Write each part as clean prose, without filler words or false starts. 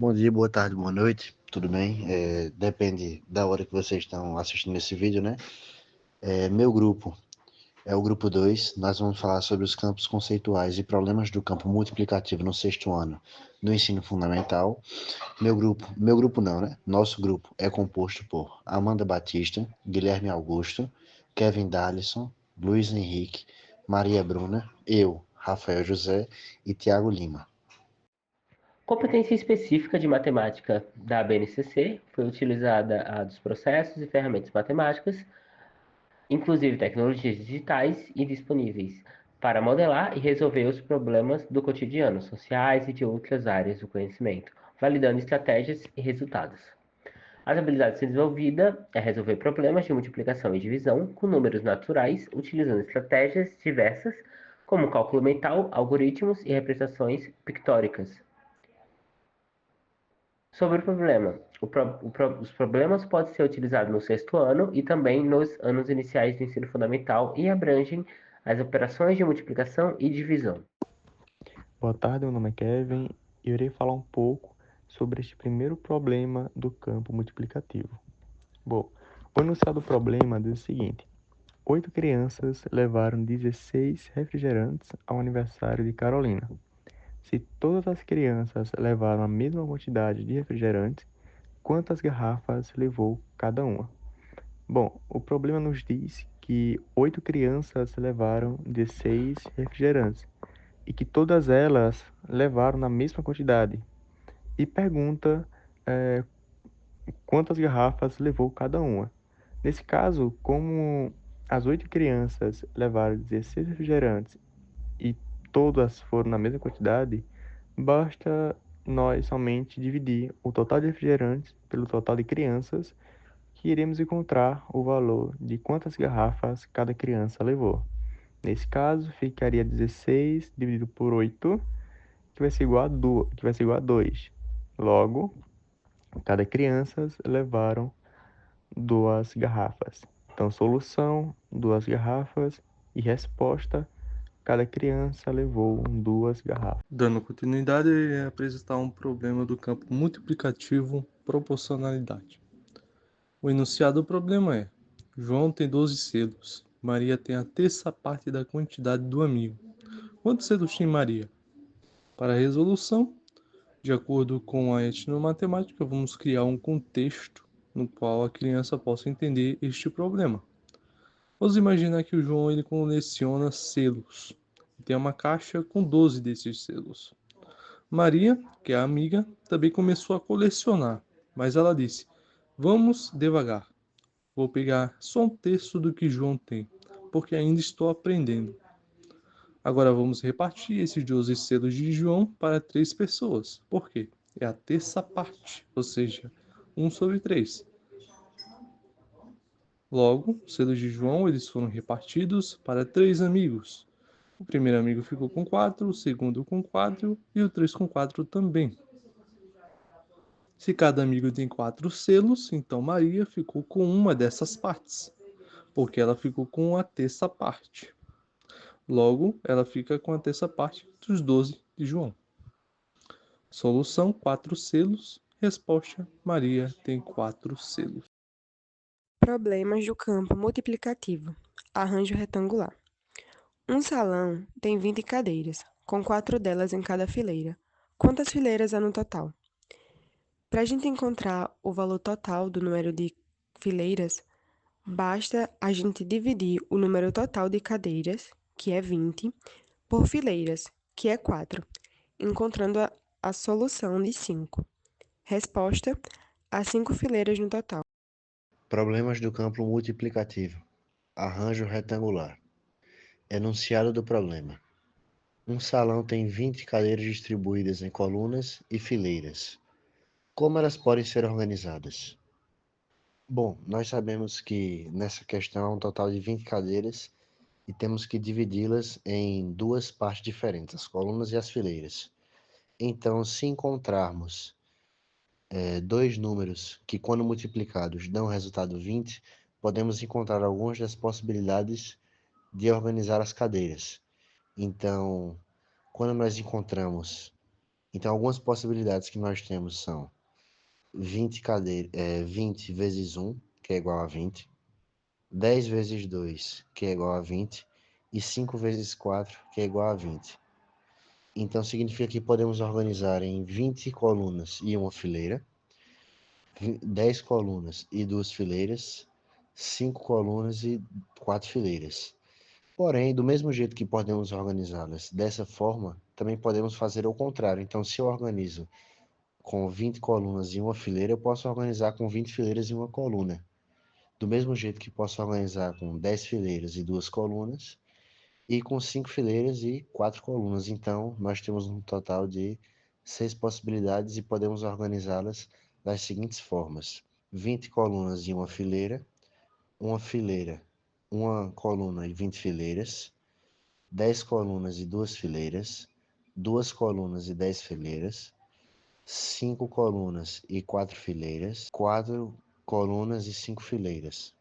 Bom dia, boa tarde, boa noite, tudo bem? Depende da hora que vocês estão assistindo esse vídeo, né? Meu grupo é o grupo 2. Nós vamos falar sobre os campos conceituais e problemas do campo multiplicativo no sexto ano do ensino fundamental. Meu grupo não, né? Nosso grupo é composto por Amanda Batista, Guilherme Augusto, Kevin Darlison, Luiz Henrique, Maria Bruna, eu, Rafael José e Tiago Lima. Competência específica de matemática da BNCC foi utilizada a dos processos e ferramentas matemáticas, inclusive tecnologias digitais e disponíveis, para modelar e resolver os problemas do cotidiano, sociais e de outras áreas do conhecimento, validando estratégias e resultados. As habilidades desenvolvidas é resolver problemas de multiplicação e divisão com números naturais, utilizando estratégias diversas, como cálculo mental, algoritmos e representações pictóricas. Sobre o problema. Os problemas podem ser utilizados no sexto ano e também nos anos iniciais do ensino fundamental e abrangem as operações de multiplicação e divisão. Boa tarde, meu nome é Kevin e eu irei falar um pouco sobre este primeiro problema do campo multiplicativo. Bom, o enunciado do problema diz o seguinte: 8 crianças levaram 16 refrigerantes ao aniversário de Carolina. Se todas as crianças levaram a mesma quantidade de refrigerantes, quantas garrafas levou cada uma? Bom, o problema nos diz que 8 crianças levaram 16 refrigerantes e que todas elas levaram na mesma quantidade. E pergunta quantas garrafas levou cada uma. Nesse caso, como as 8 crianças levaram 16 refrigerantes e todas foram na mesma quantidade, basta nós somente dividir o total de refrigerantes pelo total de crianças, que iremos encontrar o valor de quantas garrafas cada criança levou. Nesse caso, ficaria 16 dividido por 8, que vai ser igual a 2. Logo, cada criança levaram 2 garrafas. Então, solução, 2 garrafas e resposta, cada criança levou 2 garrafas. Dando continuidade, eu ia apresentar um problema do campo multiplicativo proporcionalidade. O enunciado do problema é: João tem 12 selos, Maria tem a terça parte da quantidade do amigo. Quantos selos tem Maria? Para a resolução, de acordo com a etnomatemática, vamos criar um contexto no qual a criança possa entender este problema. Vamos imaginar que o João ele coleciona selos. Tem uma caixa com 12 desses selos. Maria, que é a amiga, também começou a colecionar, mas ela disse: Vamos devagar. Vou pegar só um terço do que João tem, porque ainda estou aprendendo. Agora vamos repartir esses 12 selos de João para 3 pessoas. Por quê? É a terça parte, ou seja, 1/3. Logo, os selos de João eles foram repartidos para 3 amigos. O primeiro amigo ficou com 4, o segundo com 4 e o 3 com 4 também. Se cada amigo tem 4 selos, então Maria ficou com uma dessas partes, porque ela ficou com a terça parte. Logo, ela fica com a terça parte dos 12 de João. Solução: 4 selos. Resposta: Maria tem 4 selos. Problemas do campo multiplicativo. Arranjo retangular. Um salão tem 20 cadeiras, com 4 delas em cada fileira. Quantas fileiras há no total? Para a gente encontrar o valor total do número de fileiras, basta a gente dividir o número total de cadeiras, que é 20, por fileiras, que é 4, encontrando a solução de 5. Resposta: há 5 fileiras no total. Problemas do campo multiplicativo. Arranjo retangular. Enunciado do problema. Um salão tem 20 cadeiras distribuídas em colunas e fileiras. Como elas podem ser organizadas? Bom, nós sabemos que nessa questão há um total de 20 cadeiras e temos que dividi-las em duas partes diferentes, as colunas e as fileiras. Então, se encontrarmos dois números que, quando multiplicados, dão o resultado 20, podemos encontrar algumas das possibilidades de organizar as cadeiras. Então, quando nós encontramos Então, algumas possibilidades que nós temos são 20 vezes 1, que é igual a 20, 10 vezes 2, que é igual a 20, e 5 vezes 4, que é igual a 20. Então, significa que podemos organizar em 20 colunas e uma fileira, 10 colunas e 2 fileiras, 5 colunas e 4 fileiras. Porém, do mesmo jeito que podemos organizá-las dessa forma, também podemos fazer ao contrário. Então, se eu organizo com 20 colunas e uma fileira, eu posso organizar com 20 fileiras e uma coluna. Do mesmo jeito que posso organizar com 10 fileiras e 2 colunas, e com 5 fileiras e 4 colunas. Então, nós temos um total de 6 possibilidades e podemos organizá-las das seguintes formas: 20 colunas e uma fileira, uma coluna e 20 fileiras, 10 colunas e 2 fileiras, 2 colunas e 10 fileiras, 5 colunas e 4 fileiras, 4 colunas e 5 fileiras.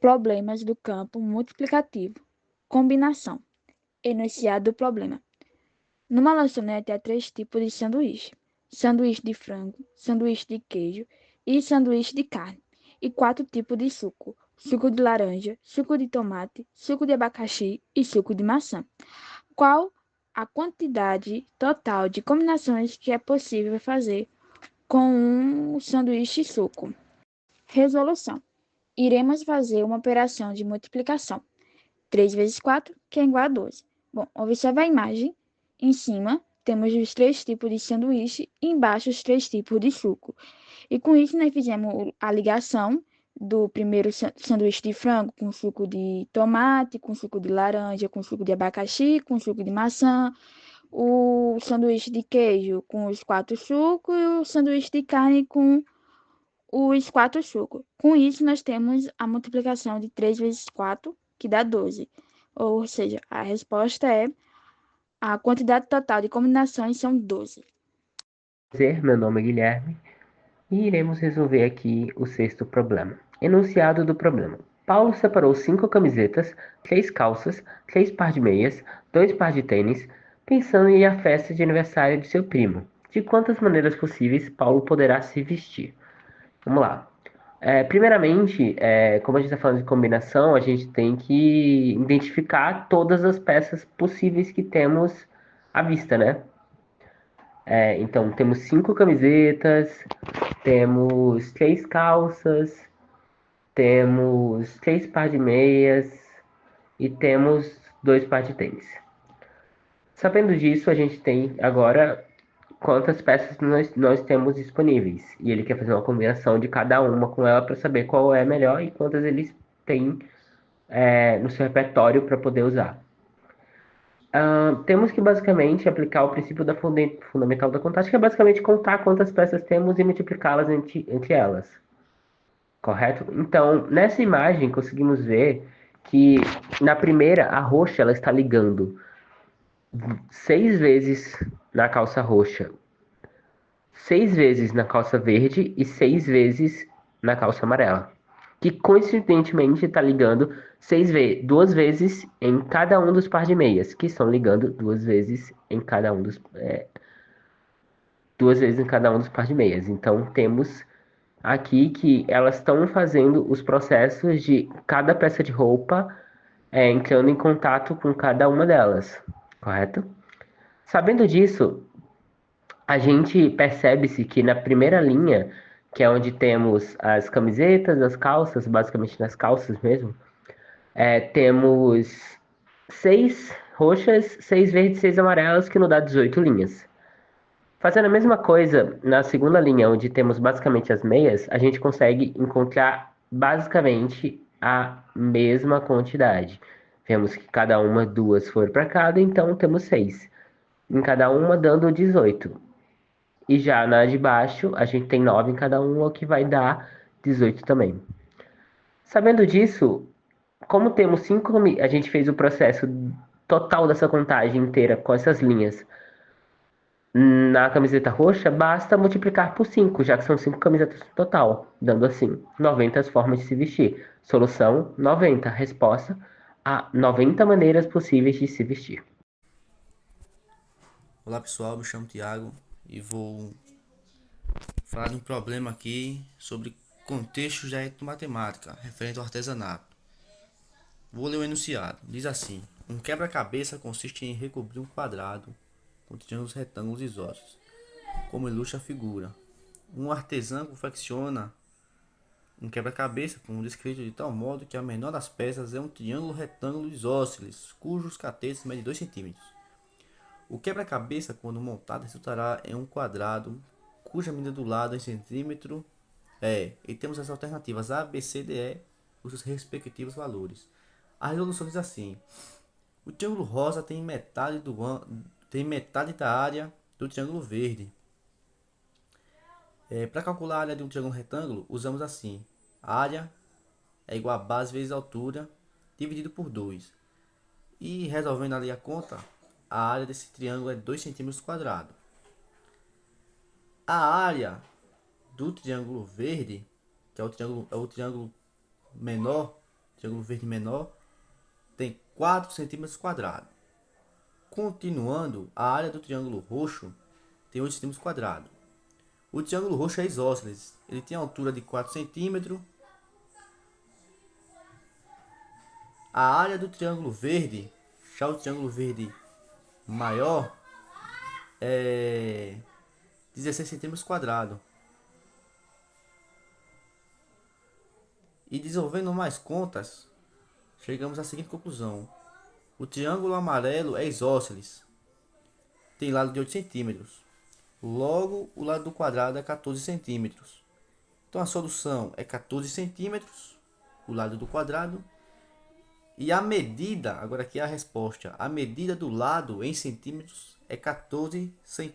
Problemas do campo multiplicativo. Combinação. Enunciado do problema. Numa lanchonete há 3 tipos de sanduíche: sanduíche de frango, sanduíche de queijo e sanduíche de carne, e 4 tipos de suco: suco de laranja, suco de tomate, suco de abacaxi e suco de maçã. Qual a quantidade total de combinações que é possível fazer com um sanduíche suco? Resolução. Iremos fazer uma operação de multiplicação. 3 vezes 4, que é igual a 12. Bom, observe a imagem. Em cima, temos os 3 tipos de sanduíche e embaixo os 3 tipos de suco. E com isso, nós fizemos a ligação do primeiro sanduíche de frango com suco de tomate, com suco de laranja, com suco de abacaxi, com suco de maçã, o sanduíche de queijo com os 4 sucos e o sanduíche de carne com os 4 sucos. Com isso, nós temos a multiplicação de 3 vezes 4, que dá 12. Ou seja, a resposta é a quantidade total de combinações são 12. Meu nome é Guilherme e iremos resolver aqui o 6º problema. Enunciado do problema. Paulo separou 5 camisetas, 3 calças, 3 par de meias, 2 par de tênis, pensando em ir à festa de aniversário de seu primo. De quantas maneiras possíveis Paulo poderá se vestir? Vamos lá. Primeiramente, como a gente está falando de combinação, a gente tem que identificar todas as peças possíveis que temos à vista, né? Então, temos 5 camisetas, temos 3 calças, temos 3 par de meias e temos 2 par de tênis. Sabendo disso, a gente tem agora quantas peças nós temos disponíveis. E ele quer fazer uma combinação de cada uma com ela para saber qual é melhor e quantas eles têm no seu repertório para poder usar. Temos que basicamente aplicar o princípio da fundamental da contagem, que é basicamente contar quantas peças temos e multiplicá-las entre elas. Correto? Então, nessa imagem, conseguimos ver que na primeira, a roxa ela está ligando 6 vezes na calça roxa, 6 vezes na calça verde e 6 vezes na calça amarela. Que coincidentemente está ligando 2 vezes em cada um dos par de meias, que estão ligando 2 vezes em cada um dos 2 vezes em cada um dos par de meias. Então temos aqui que elas estão fazendo os processos de cada peça de roupa entrando em contato com cada uma delas, correto? Sabendo disso, a gente percebe-se que na primeira linha, que é onde temos as camisetas, as calças, basicamente nas calças mesmo, temos 6 roxas, 6 verdes, 6 amarelas, que nos dá 18 linhas. Fazendo a mesma coisa na segunda linha, onde temos basicamente as meias, a gente consegue encontrar basicamente a mesma quantidade. Vemos que cada uma, 2 foram para cada, então temos 6. Em cada uma, dando 18. E já na de baixo, a gente tem 9 em cada uma, o que vai dar 18 também. Sabendo disso, como temos 5, a gente fez o processo total dessa contagem inteira com essas linhas na camiseta roxa, basta multiplicar por 5, já que são 5 camisetas no total, dando assim 90 formas de se vestir. Solução: 90. Resposta: há 90 maneiras possíveis de se vestir. Olá pessoal, me chamo Thiago e vou falar de um problema aqui sobre contextos da etnomatemática referente ao artesanato. Vou ler o enunciado. Diz assim: um quebra-cabeça consiste em recobrir um quadrado com triângulos, retângulos e isósceles, como ilustra a figura. Um artesão confecciona um quebra-cabeça como descrito de tal modo que a menor das peças é um triângulo retângulo isósceles, cujos catetos medem 2 cm. O quebra-cabeça, quando montado, resultará em um quadrado cuja medida do lado em centímetro e temos as alternativas A, B, C, D, E, os seus respectivos valores. A resolução diz assim: o triângulo rosa tem metade da área do triângulo verde. Para calcular a área de um triângulo retângulo, usamos assim: a área é igual a base vezes a altura dividido por 2. E resolvendo ali a conta, a área desse triângulo é 2 cm quadrados. A área do triângulo verde, que é o triângulo menor, triângulo verde menor, tem 4 cm quadrados. Continuando, a área do triângulo roxo tem 8 cm quadrados. O triângulo roxo é isósceles, ele tem a altura de 4 cm. A área do triângulo verde, já o triângulo verde maior, é 16 cm quadrados. E desenvolvendo mais contas, chegamos à seguinte conclusão: o triângulo amarelo é isósceles, tem lado de 8 cm. Logo, o lado do quadrado é 14 cm. Então a solução é 14 cm, o lado do quadrado. E a medida, agora aqui é a resposta, a medida do lado em centímetros é 14 centímetros.